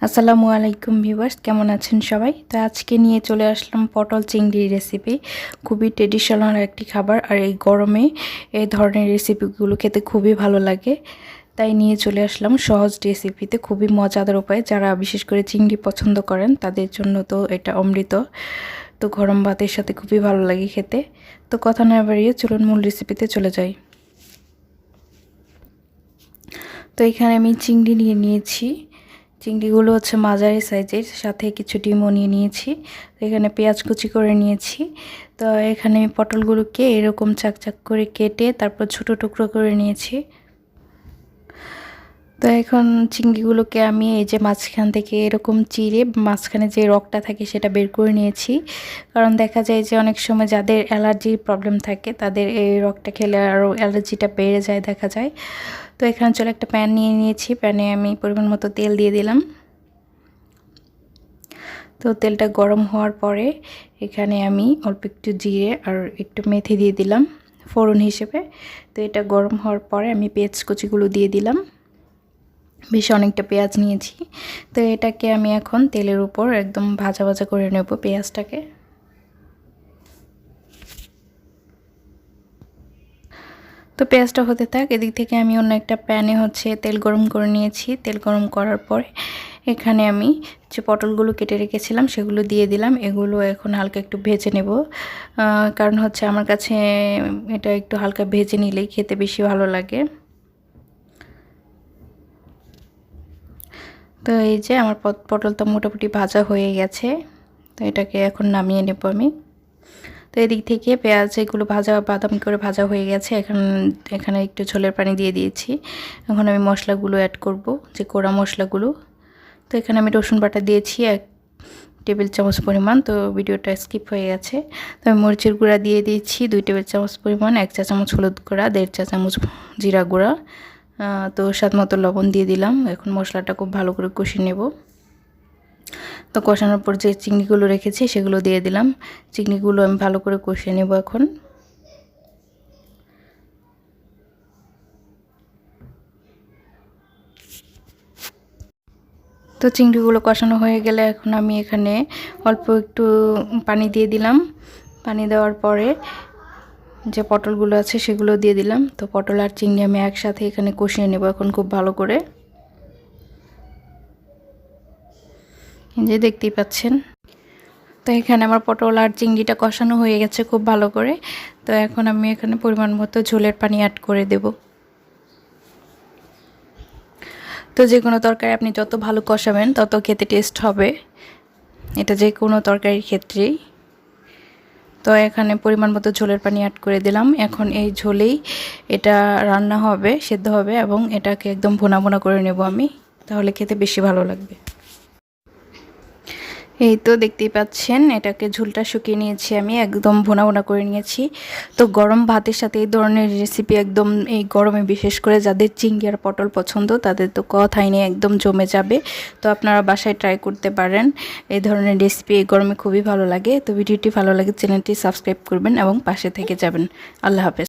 আসসালামু আলাইকুম ভিউয়ার্স, কেমন আছেন সবাই? তো আজকে নিয়ে চলে আসলাম পটল চিংড়ি রেসিপি। খুবই ট্রেডিশনাল একটি খাবার, আর এই গরমে এই ধরনের রেসিপিগুলো খেতে খুবই ভালো লাগে। তাই নিয়ে চলে আসলাম সহজ রেসিপিতে, খুবই মজাদার উপায়। যারা বিশেষ করে চিংড়ি পছন্দ করেন তাদের জন্য তো এটা অমৃত। তো গরম ভাতের সাথে খুবই ভালো লাগে খেতে। তো কথা না বাড়িয়ে চলুন মূল রেসিপিতে চলে যাই। তো এখানে আমি চিংড়ি নিয়ে নিয়েছি। চিংড়িগুলো হচ্ছে মাঝারি সাইজের, সাথে কিছু ডিমও নিয়ে নিয়েছি। তো এখানে পেঁয়াজ কুচি করে নিয়েছি। তো এখানে আমি পটলগুলোকে এরকম চাক করে কেটে তারপর ছোট টুকরো করে নিয়েছি। তো এখন চিংড়িগুলোকে আমি এই যে মাঝখান থেকে এরকম চিড়ে মাঝখানে যে রগটা থাকে সেটা বের করে নিয়েছি। কারণ দেখা যায় যে অনেক সময় যাদের অ্যালার্জির প্রবলেম থাকে তাদের এই রগটা খেলে আরও অ্যালার্জিটা বেড়ে যায় দেখা যায়। তো এখানে চলে একটা প্যান নিয়ে নিয়েছি। প্যানে আমি পরিমাণ মতো তেল দিয়ে দিলাম। তো তেলটা গরম হওয়ার পরে এখানে আমি অল্প একটু জিরে আর একটু মেথি দিয়ে দিলাম ফোড়ন হিসেবে। তো এটা গরম হওয়ার পরে আমি পেঁয়াজ কুচিগুলো দিয়ে দিলাম। বেশ অনেকটা পেঁয়াজ নিয়েছি। তো এটাকে আমি এখন তেলের উপর একদম ভাজা ভাজা করে নেব পেঁয়াজটাকে। তো পেঁয়াজটা হতে থাক, এদিক থেকে আমি অন্য একটা প্যানে হচ্ছে তেল গরম করে নিয়েছি। তেল গরম করার পরে এখানে আমি যে পটলগুলো কেটে রেখেছিলাম সেগুলো দিয়ে দিলাম। এগুলো এখন হালকা একটু ভেজে নেব, কারণ হচ্ছে আমার কাছে এটা একটু হালকা ভেজে নিলেই খেতে বেশি ভালো লাগে। তো এই যে আমার পটলটা মোটামুটি ভাজা হয়ে গেছে। তো এটাকে এখন নামিয়ে নেব আমি। তো এদিক থেকে পেঁয়াজ এগুলো বাদামি করে ভাজা হয়ে গেছে। এখানে একটু ঝোলের পানি দিয়ে দিয়েছি। এখন আমি মশলাগুলো অ্যাড করব, যে কোড়া মশলাগুলো। তো এখানে আমি রসুন বাটা দিয়েছি 1 টেবিল চামচ পরিমাণ। তো ভিডিওটা স্কিপ হয়ে গেছে। তো আমি মরিচের গুঁড়া দিয়ে দিয়েছি 2 টেবিল চামচ পরিমাণ, 1 চা চামচ হলুদ গুঁড়া, 1.5 চা চামচ জিরা গুঁড়া, তো স্বাদ মতো লবণ দিয়ে দিলাম। এখন মশলাটা খুব ভালো করে কষিয়ে নেব। তো কষানোর পর যে চিংড়িগুলো রেখেছি সেগুলো দিয়ে দিলাম। চিংড়িগুলো আমি ভালো করে কষিয়ে নেব এখন। তো চিংড়িগুলো কষানো হয়ে গেলে এখন আমি এখানে অল্প একটু পানি দিয়ে দিলাম। পানি দেওয়ার পরে যে পটলগুলো আছে সেগুলো দিয়ে দিলাম। তো পটল আর চিংড়ি আমি একসাথে এখানে কষিয়ে নেব এখন খুব ভালো করে। যে দেখতেই পাচ্ছেন, তো এখানে আমার পটল আর চিংড়িটা কষানো হয়ে গেছে খুব ভালো করে। তো এখন আমি এখানে পরিমাণ মতো ঝোলের পানি অ্যাড করে দেব। তো যে কোনো তরকারি আপনি যত ভালো কষাবেন তত খেতে টেস্ট হবে, এটা যে কোনো তরকারির ক্ষেত্রেই। তো এখানে পরিমাণ মতো ঝোলের পানি অ্যাড করে দিলাম। এখন এই ঝোলেই এটা রান্না হবে, সেদ্ধ হবে, এবং এটাকে একদম ভুনা ভুনা করে নেব আমি, তাহলে খেতে বেশি ভালো লাগবে। এই তো দেখতেই পাচ্ছেন, এটাকে ঝোলটা শুকিয়ে নিয়েছি আমি, একদম ভুনা ভুনা করে নিয়েছি। তো গরম ভাতের সাথে এই ধরনের রেসিপি একদম এই গরমে, বিশেষ করে যাদের চিংড়ি আর পটল পছন্দ তাদের তো কথাই নেই, একদম জমে যাবে। তো আপনারা বাসায় ট্রাই করতে পারেন এই ধরনের রেসিপি, এই গরমে খুবই ভালো লাগে। তো ভিডিওটি ভালো লাগে চ্যানেলটি সাবস্ক্রাইব করবেন এবং পাশে থেকে যাবেন। আল্লাহ হাফেজ।